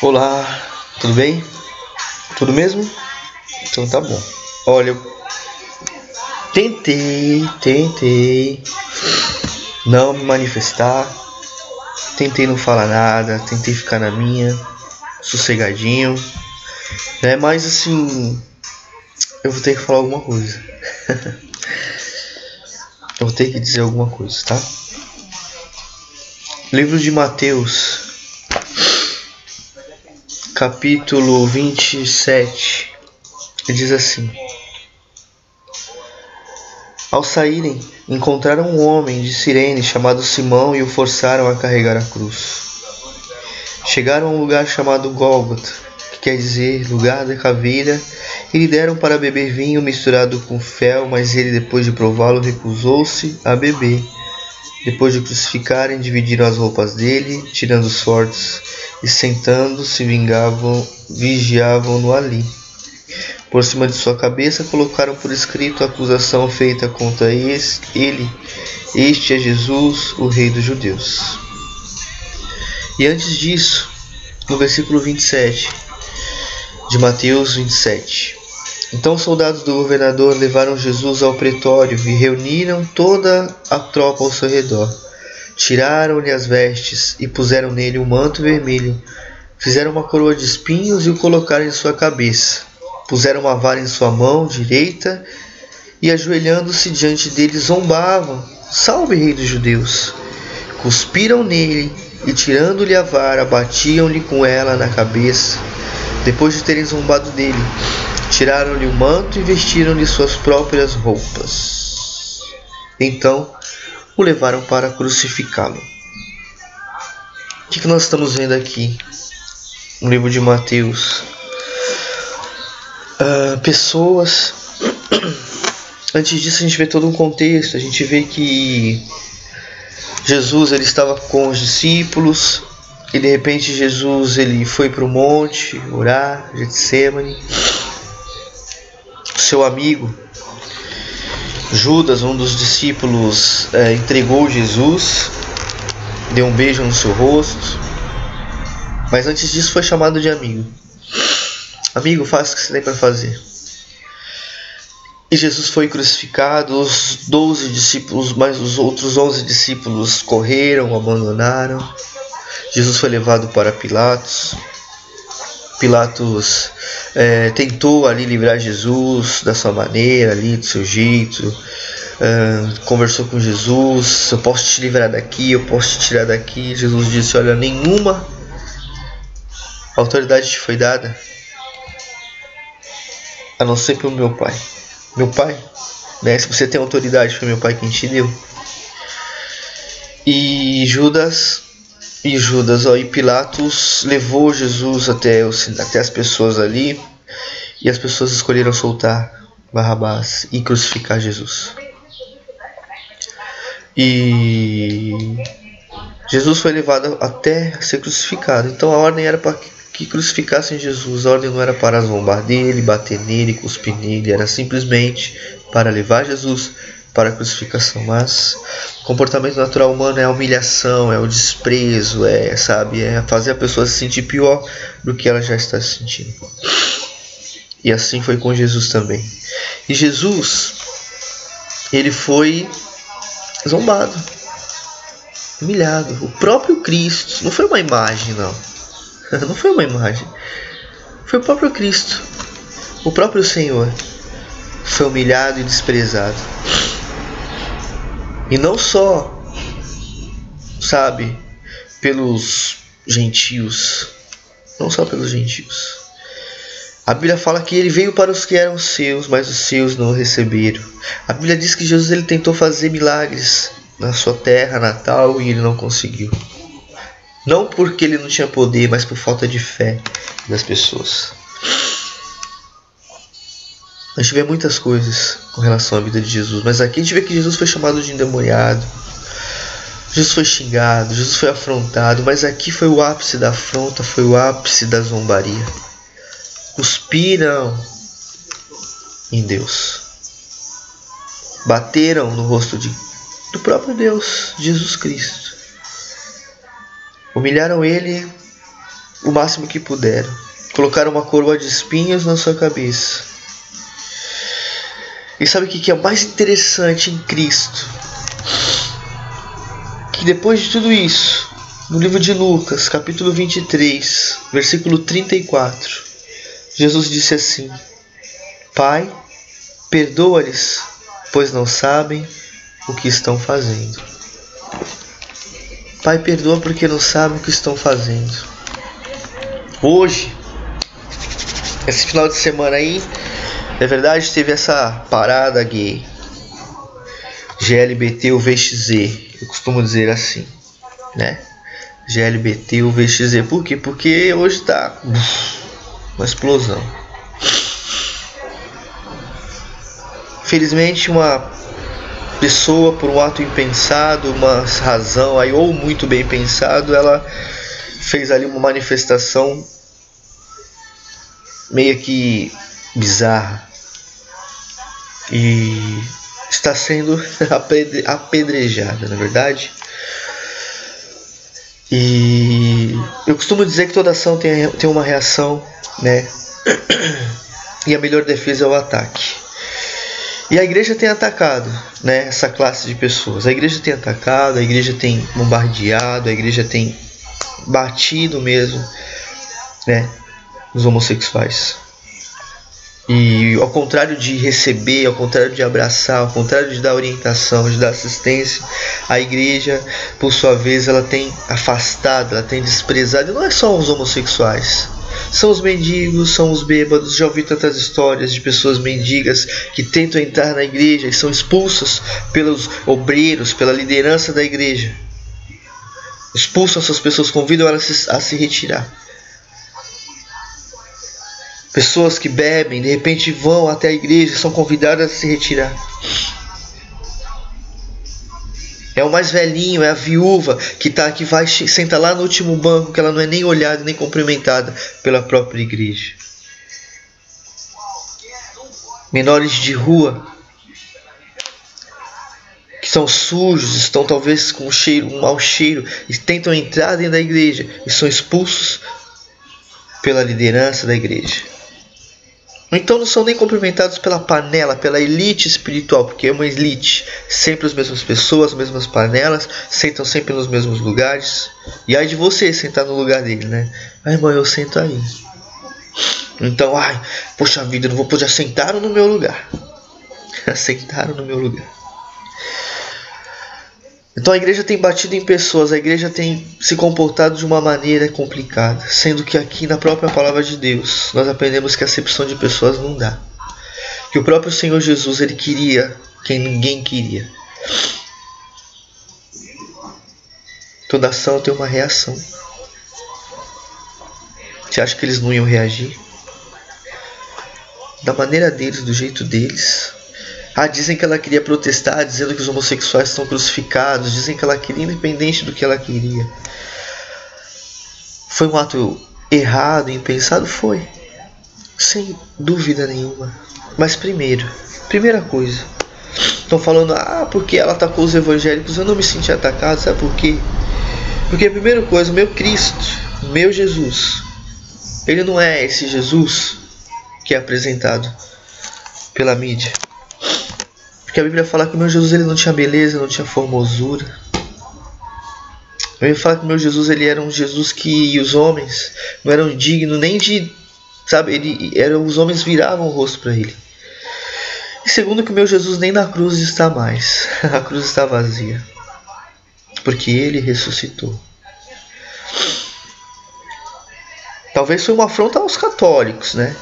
Olá, tudo bem? Tudo mesmo? Então tá bom. Olha, eu tentei não me manifestar, tentei não falar nada, tentei ficar na minha, sossegadinho, né? Mas assim, eu vou ter que falar alguma coisa. Eu vou ter que dizer alguma coisa, tá? Livro de Mateus, capítulo 27, ele diz assim: Ao saírem, encontraram um homem de Cirene chamado Simão e o forçaram a carregar a cruz. Chegaram a um lugar chamado Gólgota, que quer dizer lugar da caveira, e lhe deram para beber vinho misturado com fel, mas ele, depois de prová-lo, recusou-se a beber. Depois de crucificarem, dividiram as roupas dele, tirando os sortes, e sentando-se, vigiavam-no ali. Por cima de sua cabeça colocaram por escrito a acusação feita contra ele: Este é Jesus, o Rei dos Judeus. E antes disso, no versículo 27 de Mateus 27, então os soldados do governador levaram Jesus ao pretório e reuniram toda a tropa ao seu redor. Tiraram-lhe as vestes e puseram nele um manto vermelho. Fizeram uma coroa de espinhos e o colocaram em sua cabeça. Puseram uma vara em sua mão direita e, ajoelhando-se diante dele, zombavam: Salve, Rei dos Judeus! Cuspiram nele e, tirando-lhe a vara, batiam-lhe com ela na cabeça. Depois de terem zombado dele, tiraram-lhe o manto e vestiram-lhe suas próprias roupas. Então o levaram para crucificá-lo. O que nós estamos vendo aqui no livro de Mateus? Pessoas. Antes disso, a gente vê todo um contexto. A gente vê que Jesus ele estava com os discípulos e de repente Jesus ele foi para o monte orar, Getsêmani. Seu amigo Judas, um dos discípulos, entregou Jesus, deu um beijo no seu rosto, mas antes disso foi chamado de amigo. Amigo, faça o que você tem para fazer. E Jesus foi crucificado. Os 12 discípulos, mais os outros 11 discípulos correram, abandonaram. Jesus foi levado para Pilatos. Pilatos tentou ali livrar Jesus da sua maneira, ali do seu jeito. Conversou com Jesus: eu posso te livrar daqui, eu posso te tirar daqui. Jesus disse: olha, nenhuma autoridade te foi dada a não ser pelo meu Pai. Meu Pai, né? Se você tem autoridade, foi meu Pai quem te deu. E Pilatos levou Jesus até as pessoas ali, e as pessoas escolheram soltar Barrabás e crucificar Jesus. E Jesus foi levado até ser crucificado. Então a ordem era para que crucificassem Jesus. A ordem não era para zombar dele, bater nele, cuspir nele. Era simplesmente para levar Jesus para a crucificação. Mas o comportamento natural humano é a humilhação, é o desprezo, é fazer a pessoa se sentir pior do que ela já está se sentindo. E assim foi com Jesus também. E Jesus, ele foi zombado, humilhado. O próprio Cristo, não foi uma imagem, não. Não foi uma imagem. Foi o próprio Cristo, o próprio Senhor, foi humilhado e desprezado. E não só, pelos gentios. Não só pelos gentios. A Bíblia fala que ele veio para os que eram seus, mas os seus não o receberam. A Bíblia diz que Jesus ele tentou fazer milagres na sua terra natal e ele não conseguiu. Não porque ele não tinha poder, mas por falta de fé das pessoas. A gente vê muitas coisas com relação à vida de Jesus, mas aqui a gente vê que Jesus foi chamado de endemoniado, Jesus foi xingado, Jesus foi afrontado, mas aqui foi o ápice da afronta, foi o ápice da zombaria. Cuspiram em Deus, bateram no rosto do próprio Deus, Jesus Cristo. Humilharam ele, o máximo que puderam. Colocaram uma coroa de espinhos na sua cabeça. E sabe o que é o mais interessante em Cristo? Que depois de tudo isso, no livro de Lucas, capítulo 23, versículo 34, Jesus disse assim: Pai, perdoa-lhes, pois não sabem o que estão fazendo. Pai, perdoa porque não sabem o que estão fazendo. Hoje, esse final de semana aí, é verdade, teve essa parada gay, GLBT-UVXZ, eu costumo dizer assim, né? GLBT-UVXZ, por quê? Porque hoje tá uma explosão. Felizmente, uma pessoa, por um ato impensado, uma razão aí, ou muito bem pensado, ela fez ali uma manifestação meio que bizarra e está sendo apedrejada, na verdade. E eu costumo dizer que toda ação tem uma reação, né? E a melhor defesa é o ataque. E a igreja tem atacado, né, essa classe de pessoas. A igreja tem atacado, a igreja tem bombardeado, a igreja tem batido mesmo, né, os homossexuais. E ao contrário de receber, ao contrário de abraçar, ao contrário de dar orientação, de dar assistência, a igreja, por sua vez, ela tem afastado, ela tem desprezado. E não é só os homossexuais. São os mendigos, são os bêbados. Já ouvi tantas histórias de pessoas mendigas que tentam entrar na igreja e são expulsas pelos obreiros, pela liderança da igreja. Expulsam essas pessoas, convidam elas a se retirar. Pessoas que bebem, de repente vão até a igreja, são convidadas a se retirar. É o mais velhinho, é a viúva que vai sentar lá no último banco, que ela não é nem olhada nem cumprimentada pela própria igreja. Menores de rua, que são sujos, estão talvez com um mau cheiro, e tentam entrar dentro da igreja e são expulsos pela liderança da igreja. Então não são nem cumprimentados pela panela, pela elite espiritual, porque é uma elite, sempre as mesmas pessoas, as mesmas panelas, sentam sempre nos mesmos lugares. E aí de você sentar no lugar dele, né? Ai, irmão, eu sento aí. Então, poxa vida, eu não vou poder, sentaram no meu lugar. Sentaram no meu lugar. Então a igreja tem batido em pessoas, a igreja tem se comportado de uma maneira complicada, sendo que aqui na própria palavra de Deus nós aprendemos que a acepção de pessoas não dá. Que o próprio Senhor Jesus, ele queria quem ninguém queria. Toda ação tem uma reação. Você acha que eles não iam reagir? Da maneira deles, do jeito deles. Dizem que ela queria protestar, dizendo que os homossexuais estão crucificados. Dizem que ela queria, independente do que ela queria. Foi um ato errado, impensado? Foi. Sem dúvida nenhuma. Mas primeira coisa. Estão falando, porque ela atacou os evangélicos. Eu não me senti atacado, sabe por quê? Porque a primeira coisa, o meu Cristo, o meu Jesus, ele não é esse Jesus que é apresentado pela mídia. Porque a Bíblia fala que o meu Jesus, ele não tinha beleza, não tinha formosura. A Bíblia fala que o meu Jesus, ele era um Jesus que os homens não eram dignos nem de, os homens viravam o rosto para ele. E segundo, que o meu Jesus nem na cruz está mais. A cruz está vazia. Porque ele ressuscitou. Talvez foi uma afronta aos católicos, né?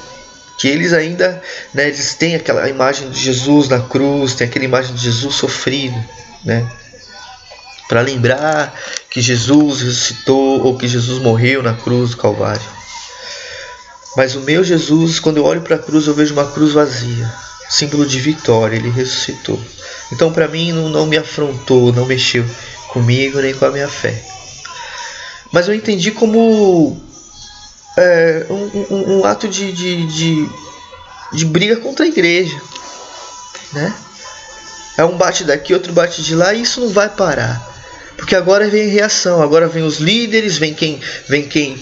Que eles ainda, né, eles têm aquela imagem de Jesus na cruz, tem aquela imagem de Jesus sofrido, né? Para lembrar que Jesus ressuscitou ou que Jesus morreu na cruz do Calvário. Mas o meu Jesus, quando eu olho para a cruz, eu vejo uma cruz vazia, símbolo de vitória, ele ressuscitou. Então para mim não me afrontou, não mexeu comigo nem com a minha fé. Mas eu entendi como um ato de briga contra a igreja, né? É um bate daqui, outro bate de lá, e isso não vai parar. Porque agora vem reação, agora vem os líderes, vem quem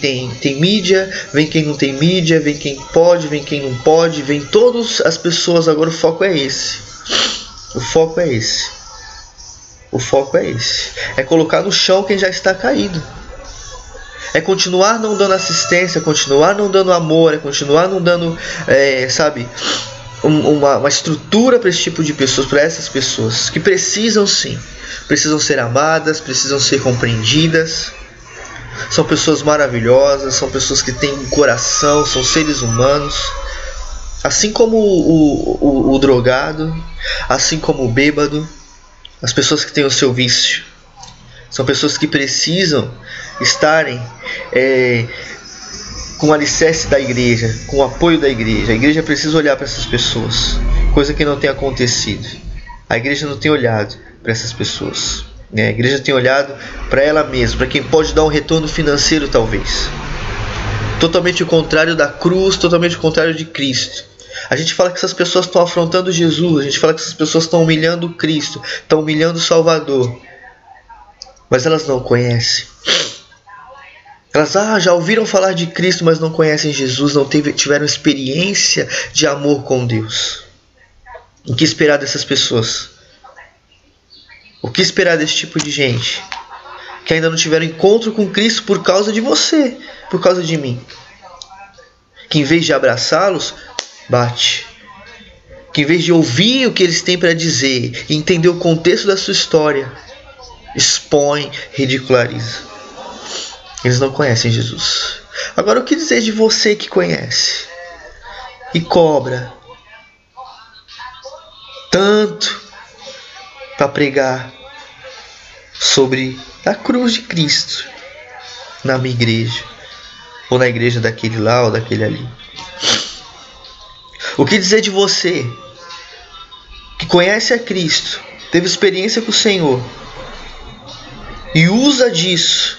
tem mídia, vem quem não tem mídia, vem quem pode, vem quem não pode, vem todas as pessoas. Agora o foco é esse. O foco é esse. O foco é esse. É colocar no chão quem já está caído. É continuar não dando assistência, continuar não dando amor, é continuar não dando, uma estrutura para esse tipo de pessoas, para essas pessoas que precisam sim. Precisam ser amadas, precisam ser compreendidas. São pessoas maravilhosas, são pessoas que têm um coração, são seres humanos. Assim como o drogado, assim como o bêbado, as pessoas que têm o seu vício. São pessoas que precisam estarem com o alicerce da igreja, com o apoio da igreja. A igreja precisa olhar para essas pessoas, coisa que não tem acontecido. A igreja não tem olhado para essas pessoas. A igreja tem olhado para ela mesma, para quem pode dar um retorno financeiro talvez. Totalmente o contrário da cruz, totalmente o contrário de Cristo. A gente fala que essas pessoas estão afrontando Jesus, a gente fala que essas pessoas estão humilhando Cristo, estão humilhando o Salvador. Mas elas não conhecem. Elas já ouviram falar de Cristo, mas não conhecem Jesus, não tiveram experiência de amor com Deus. O que esperar dessas pessoas? O que esperar desse tipo de gente que ainda não tiveram encontro com Cristo por causa de você, por causa de mim? Que em vez de abraçá-los, bate. Que em vez de ouvir o que eles têm para dizer e entender o contexto da sua história, expõe, ridiculariza. Eles não conhecem Jesus. Agora, o que dizer de você que conhece e cobra tanto para pregar sobre a cruz de Cristo na minha igreja, ou na igreja daquele lá ou daquele ali? O que dizer de você que conhece a Cristo, teve experiência com o Senhor e usa disso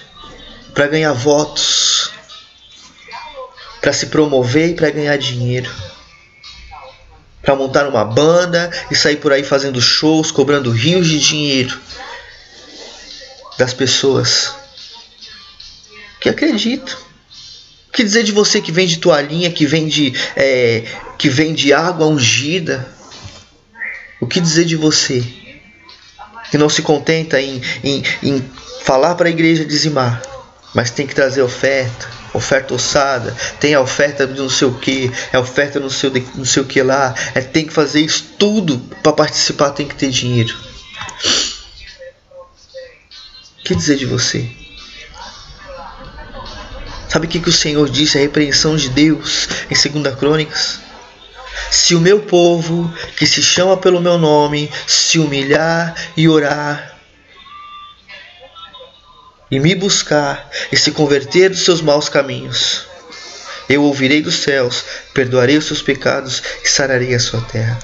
para ganhar votos, para se promover e para ganhar dinheiro, para montar uma banda e sair por aí fazendo shows, cobrando rios de dinheiro das pessoas que acreditam? O que dizer de você que vende toalhinha, que vende água ungida? O que dizer de você que não se contenta em falar para a igreja dizimar, mas tem que trazer oferta ossada, tem a oferta de não sei o que, é oferta não sei o que lá, tem que fazer isso tudo para participar, tem que ter dinheiro. O que dizer de você? Sabe o que o Senhor disse, a repreensão de Deus em 2 Crônicas? Se o meu povo, que se chama pelo meu nome, se humilhar e orar, e me buscar, e se converter dos seus maus caminhos, eu ouvirei dos céus, perdoarei os seus pecados e sararei a sua terra.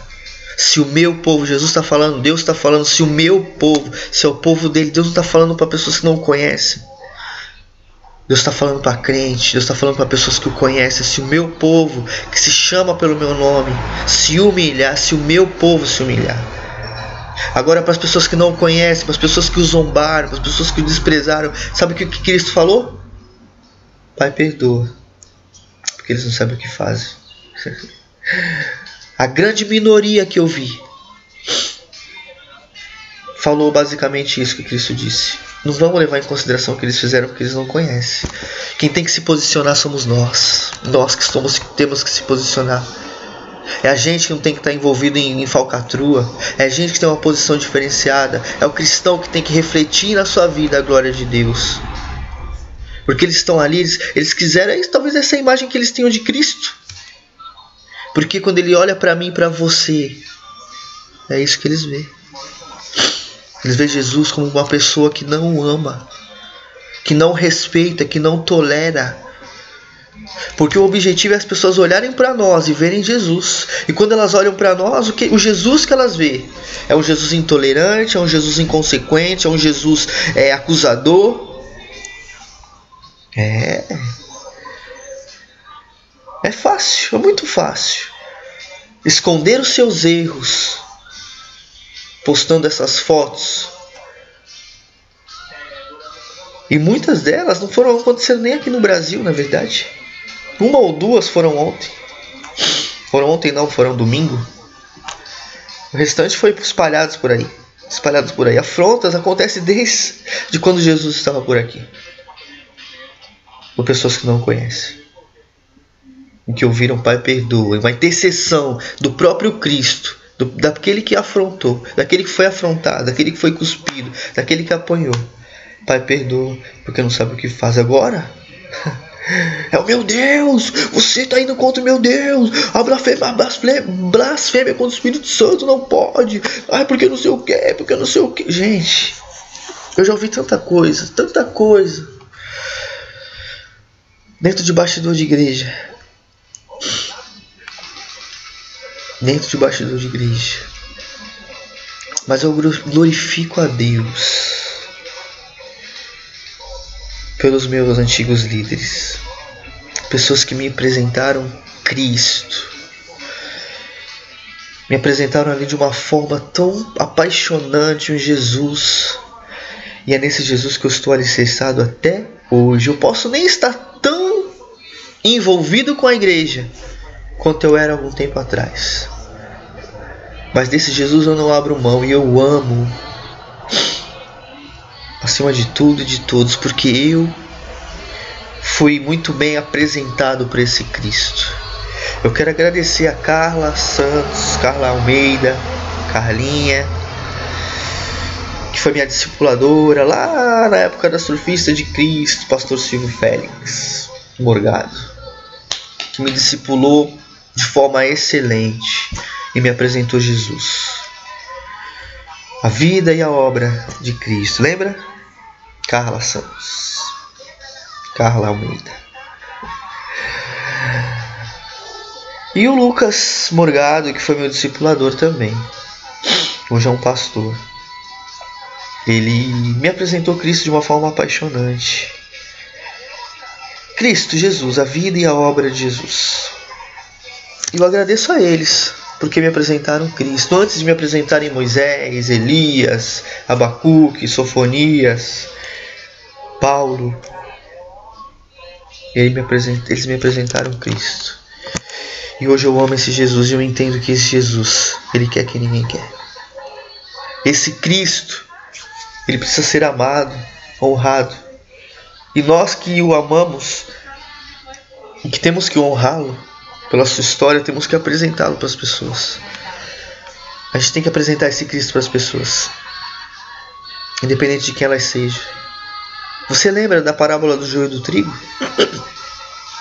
Se o meu povo, Jesus está falando, Deus está falando, se o meu povo, se é o povo dele, Deus não está falando para pessoas que não o conhecem. Deus está falando para crente, Deus está falando para pessoas que o conhecem. Se o meu povo, que se chama pelo meu nome, se humilhar, se o meu povo se humilhar. Agora, para as pessoas que não o conhecem, para as pessoas que o zombaram, para as pessoas que o desprezaram, sabe o que Cristo falou? Pai, perdoa, porque eles não sabem o que fazem. A grande minoria que eu vi falou basicamente isso que Cristo disse. Não vamos levar em consideração o que eles fizeram, porque eles não conhecem. Quem tem que se posicionar somos nós. Nós que temos que se posicionar. É a gente que não tem que estar envolvido em falcatrua. É a gente que tem uma posição diferenciada. É o cristão que tem que refletir na sua vida a glória de Deus. Porque eles estão ali, eles quiseram talvez essa imagem que eles tenham de Cristo. Porque quando ele olha para mim e para você, é isso que eles veem. Eles veem Jesus como uma pessoa que não ama, que não respeita, que não tolera. Porque o objetivo é as pessoas olharem para nós e verem Jesus. E quando elas olham para nós, o Jesus que elas veem é um Jesus intolerante, é um Jesus inconsequente, é um Jesus acusador. É fácil, é muito fácil esconder os seus erros postando essas fotos E muitas delas não foram acontecendo nem aqui no Brasil, na verdade. Uma ou duas foram ontem. Foram ontem não, foram domingo. O restante foi espalhados por aí. Espalhados por aí. Afrontas acontecem desde quando Jesus estava por aqui. Por pessoas que não conhecem. E que ouviram Pai perdoa. Uma intercessão do próprio Cristo. Daquele que afrontou. Daquele que foi afrontado. Daquele que foi cuspido. Daquele que apanhou. Pai perdoa. Porque não sabe o que faz agora. É o meu Deus, você está indo contra o meu Deus. A blasfêmia contra o Espírito Santo não pode. Ai, porque não sei o que, porque não sei o que. Gente, eu já ouvi tanta coisa. Dentro de bastidor de igreja. Mas eu glorifico a Deus pelos meus antigos líderes, pessoas que me apresentaram Cristo, me apresentaram ali de uma forma tão apaixonante, um Jesus, e é nesse Jesus que eu estou alicerçado até hoje. Eu posso nem estar tão envolvido com a igreja quanto eu era algum tempo atrás, mas desse Jesus eu não abro mão, e eu amo acima de tudo e de todos, porque eu fui muito bem apresentado por esse Cristo. Eu quero agradecer a Carla Santos, Carla Almeida, Carlinha, que foi minha discipuladora lá na época da Surfista de Cristo, pastor Silvio Félix Morgado, que me discipulou de forma excelente e me apresentou Jesus, a vida e a obra de Cristo. Lembra? Carla Santos, Carla Almeida. E o Lucas Morgado, que foi meu discipulador também. Hoje é um pastor. Ele me apresentou Cristo de uma forma apaixonante. Cristo, Jesus, a vida e a obra de Jesus. E eu agradeço a eles, porque me apresentaram Cristo. Antes de me apresentarem Moisés, Elias, Abacuque, Sofonias, Paulo, eles me apresentaram Cristo. E hoje eu amo esse Jesus, e eu entendo que esse Jesus, ele quer que ninguém quer. Esse Cristo, ele precisa ser amado, honrado. E nós que o amamos e que temos que honrá-lo pela sua história, temos que apresentá-lo para as pessoas. A gente tem que apresentar esse Cristo para as pessoas, independente de quem elas sejam. Você lembra da parábola do joio e do trigo?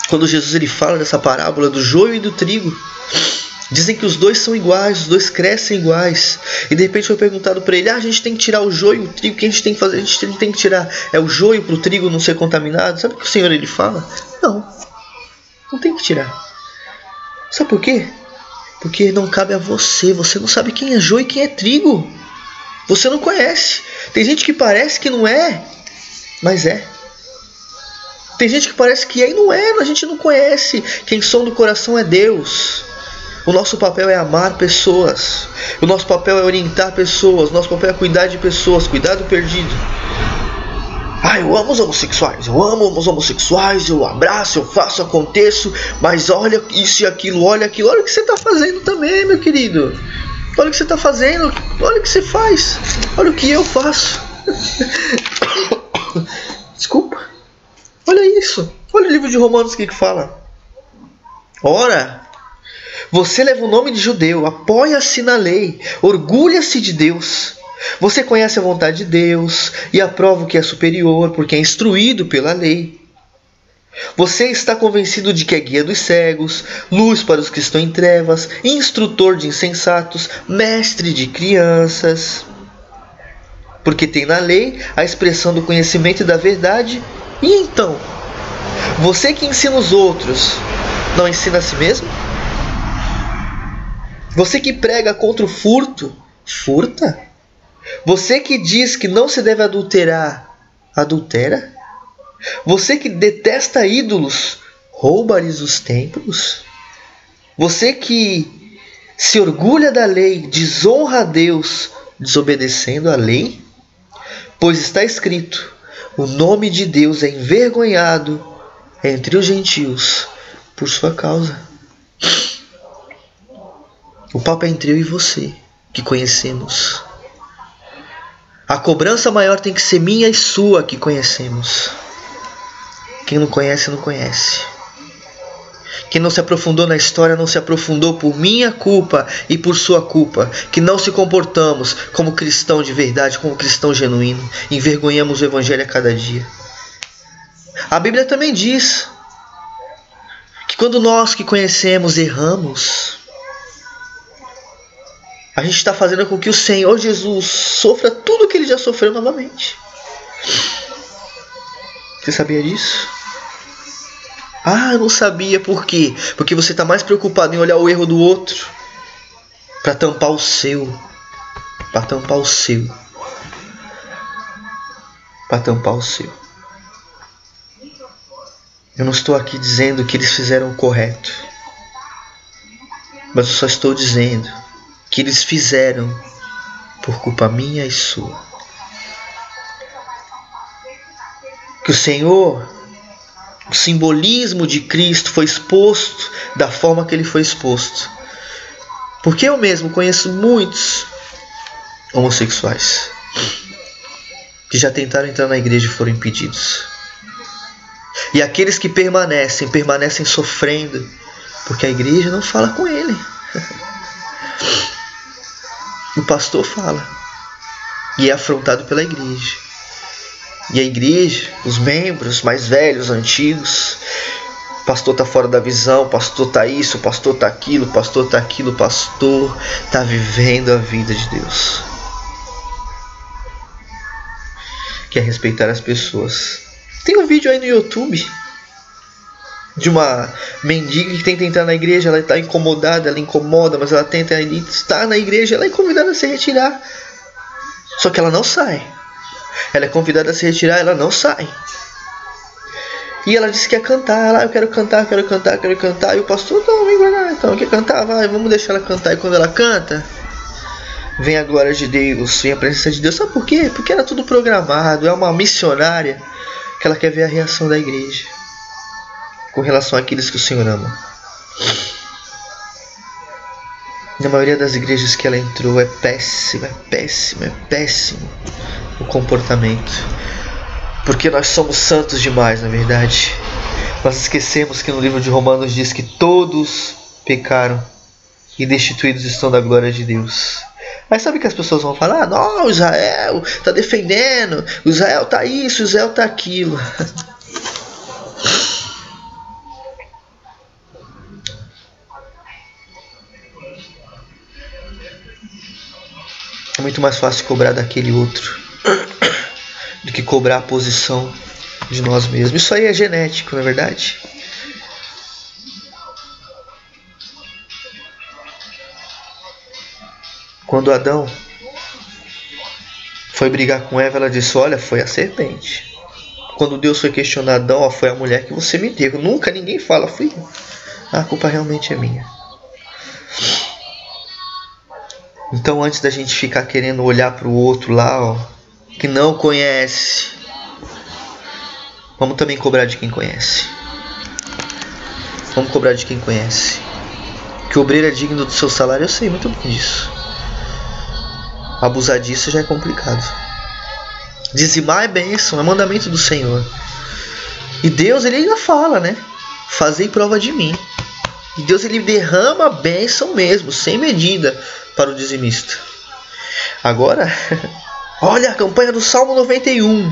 Quando Jesus ele fala dessa parábola do joio e do trigo, dizem que os dois são iguais, os dois crescem iguais. E de repente foi perguntado para ele: a gente tem que tirar o joio e o trigo, o que a gente tem que fazer? A gente tem que tirar o joio para o trigo não ser contaminado. Sabe o que o Senhor ele fala? Não tem que tirar. Sabe por quê? Porque não cabe a você. Você não sabe quem é joio e quem é trigo. Você não conhece. Tem gente que parece que não é, mas é. Tem gente que parece que é e não é. A gente não conhece. Quem sonda o coração é Deus. O nosso papel é amar pessoas. O nosso papel é orientar pessoas. O nosso papel é cuidar de pessoas. Cuidar do perdido. Eu amo os homossexuais. Eu abraço, eu faço, aconteço. Mas olha isso e aquilo, olha aquilo. Olha o que você está fazendo também, meu querido. Olha o que você está fazendo. Olha o que você faz. Olha o que eu faço. Desculpa. Olha isso. Olha o livro de Romanos que fala. Ora, você leva o nome de judeu, apoia-se na lei, orgulha-se de Deus. Você conhece a vontade de Deus e aprova o que é superior, porque é instruído pela lei. Você está convencido de que é guia dos cegos, luz para os que estão em trevas, instrutor de insensatos, mestre de crianças. Porque tem na lei a expressão do conhecimento e da verdade. E então, você que ensina os outros, não ensina a si mesmo? Você que prega contra o furto, furta? Você que diz que não se deve adulterar, adultera? Você que detesta ídolos, rouba-lhes os templos? Você que se orgulha da lei, desonra a Deus, desobedecendo a lei? Pois está escrito: O nome de Deus é envergonhado entre os gentios por sua causa. O papo é entre eu e você, que conhecemos. A cobrança maior tem que ser minha e sua, que conhecemos. Quem não conhece, não conhece. Quem não se aprofundou na história, não se aprofundou por minha culpa e por sua culpa. Que não se comportamos como cristão de verdade, como cristão genuíno. Envergonhamos o evangelho a cada dia. A Bíblia também diz que quando nós que conhecemos erramos, a gente está fazendo com que o Senhor Jesus sofra tudo o que Ele já sofreu novamente. Você sabia disso? Ah, eu não sabia. Por quê? Porque você está mais preocupado em olhar o erro do outro para tampar o seu. Para tampar o seu. Para tampar o seu. Eu não estou aqui dizendo que eles fizeram o correto. Mas eu só estou dizendo que eles fizeram por culpa minha e sua. Que o Senhor, o simbolismo de Cristo foi exposto da forma que Ele foi exposto. Porque eu mesmo conheço muitos homossexuais que já tentaram entrar na igreja e foram impedidos. E aqueles que permanecem sofrendo, porque a igreja não fala com ele. O pastor fala e é afrontado pela igreja. E a igreja, os membros mais velhos, antigos, o pastor está fora da visão, o pastor está isso, o pastor está aquilo, o pastor está aquilo, o pastor está vivendo a vida de Deus. Quer respeitar as pessoas. Tem um vídeo aí no YouTube de uma mendiga que tenta entrar na igreja. Ela está incomodada, ela incomoda, mas ela tenta estar na igreja. Ela é convidada a se retirar, só que ela não sai. Ela é convidada a se retirar, ela não sai. E ela disse que quer cantar. Ela, eu quero cantar, quero cantar, quero cantar. E o pastor, não, vem pra cá, então, quer cantar? Vai, vamos deixar ela cantar. E quando ela canta, vem a glória de Deus, vem a presença de Deus. Sabe por quê? Porque era tudo programado. É uma missionária que ela quer ver a reação da igreja com relação àqueles que o Senhor ama. Na maioria das igrejas que ela entrou é péssimo o comportamento. Porque nós somos santos demais, na verdade. Nós esquecemos que no livro de Romanos diz que todos pecaram e destituídos estão da glória de Deus. Mas sabe que as pessoas vão falar? Não, Israel está defendendo, Israel está isso, Israel está aquilo. É muito mais fácil cobrar daquele outro do que cobrar a posição de nós mesmos. Isso aí é genético, não é verdade? Quando Adão foi brigar com Eva, ela disse, olha, foi a serpente. Quando Deus foi questionar Adão, ó, foi a mulher que você me deu. Nunca ninguém fala, fui eu. A culpa realmente é minha. Então, antes da gente ficar querendo olhar para o outro lá, ó, que não conhece, vamos também cobrar de quem conhece. Vamos cobrar de quem conhece. Que o obreiro é digno do seu salário, eu sei muito bem disso. Abusar disso já é complicado. Dizimar é bênção, é mandamento do Senhor. E Deus, Ele ainda fala, né? Fazei prova de mim. E Deus, Ele derrama a bênção mesmo, sem medida, para o dizimista. Agora, olha a campanha do Salmo 91.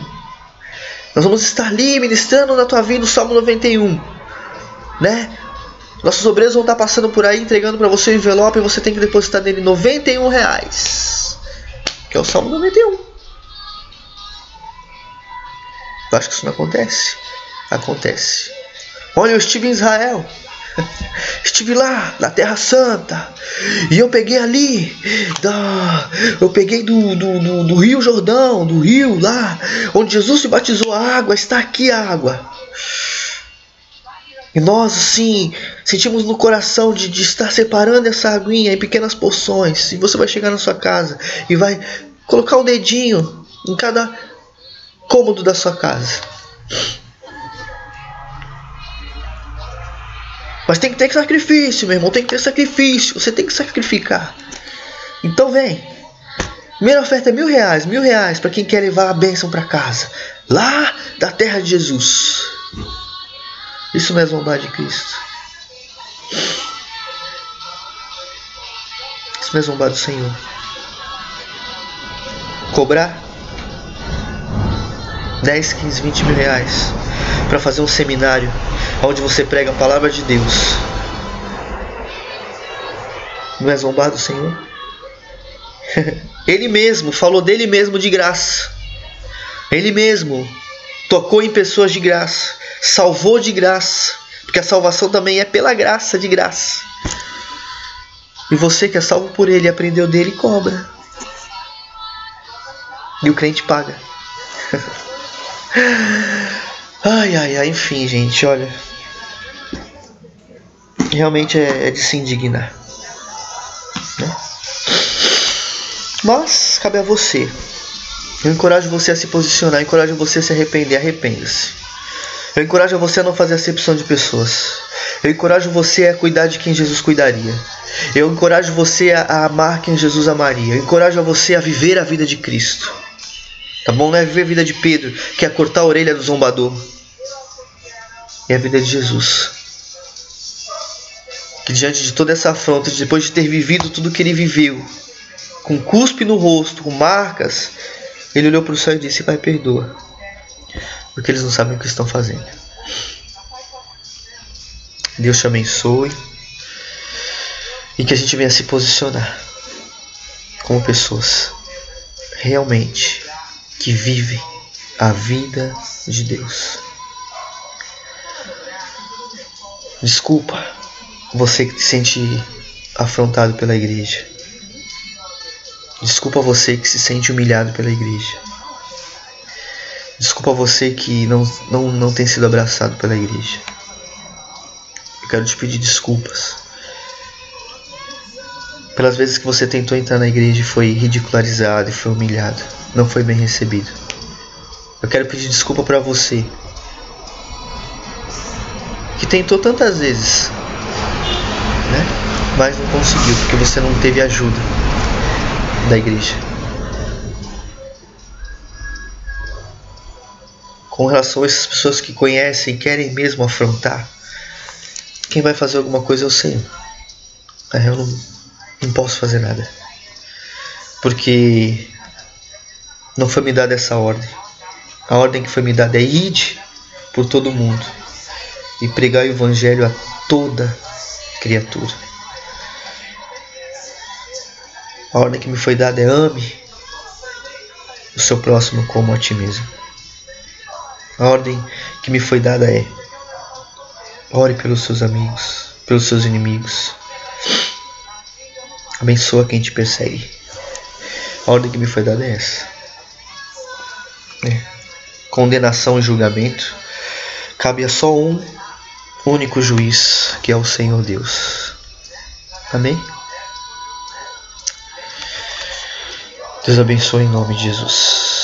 Nós vamos estar ali ministrando na tua vida o Salmo 91, né? Nossos obreiros vão estar passando por aí, entregando para você o envelope, e você tem que depositar nele R$91, que é o Salmo 91. Eu acho que isso não acontece. Acontece. Olha, eu estive em Israel. Estive lá na Terra Santa. E eu peguei ali eu peguei do Rio Jordão, do rio lá onde Jesus se batizou a água. Está aqui a água. E nós assim sentimos no coração de estar separando essa aguinha em pequenas porções. E você vai chegar na sua casa e vai colocar um dedinho em cada cômodo da sua casa. Mas tem que ter sacrifício, meu irmão. Tem que ter sacrifício. Você tem que sacrificar. Então vem. Primeira oferta é R$1.000. R$1.000 para quem quer levar a bênção para casa. Lá da terra de Jesus. Isso não é zombar de Cristo. Isso não é zombar do Senhor. Cobrar 10, 15, 20 mil reais para fazer um seminário onde você prega a palavra de Deus. Não é zombar do Senhor? Ele mesmo falou dele mesmo de graça. Ele mesmo tocou em pessoas de graça, salvou de graça, porque a salvação também é pela graça, de graça. E você que é salvo por ele, aprendeu dele, cobra. E o crente paga. Ai, enfim, gente, olha. Realmente é de se indignar, né? Mas cabe a você. Eu encorajo você a se posicionar, eu encorajo você a se arrepender, arrependa-se. Eu encorajo você a não fazer acepção de pessoas. Eu encorajo você a cuidar de quem Jesus cuidaria. Eu encorajo você a amar quem Jesus amaria. Eu encorajo você a viver a vida de Cristo. Tá bom? Não é viver a vida de Pedro, que é cortar a orelha do zombador. É a vida de Jesus. Que diante de toda essa afronta, depois de ter vivido tudo que ele viveu, com cuspe no rosto, com marcas, ele olhou para o céu e disse: Pai, perdoa, porque eles não sabem o que estão fazendo. Deus te abençoe e que a gente venha se posicionar como pessoas realmente que vivem a vida de Deus. Desculpa você que se sente afrontado pela igreja. Desculpa você que se sente humilhado pela igreja. Desculpa você que não tem sido abraçado pela igreja. Eu quero te pedir desculpas pelas vezes que você tentou entrar na igreja e foi ridicularizado e foi humilhado. Não foi bem recebido. Eu quero pedir desculpa para você que tentou tantas vezes, né? Mas não conseguiu porque você não teve ajuda da igreja. Com relação a essas pessoas que conhecem e querem mesmo afrontar, quem vai fazer alguma coisa é o Senhor. Eu não posso fazer nada, porque não foi me dada essa ordem. A ordem que foi me dada é: ide por todo mundo e pregar o evangelho a toda criatura. A ordem que me foi dada é: ame o seu próximo como a ti mesmo. A ordem que me foi dada é: ore pelos seus amigos, pelos seus inimigos. Abençoa quem te persegue. A ordem que me foi dada é essa. Condenação e julgamento cabe a só um único juiz, que é o Senhor Deus. Amém? Deus abençoe em nome de Jesus.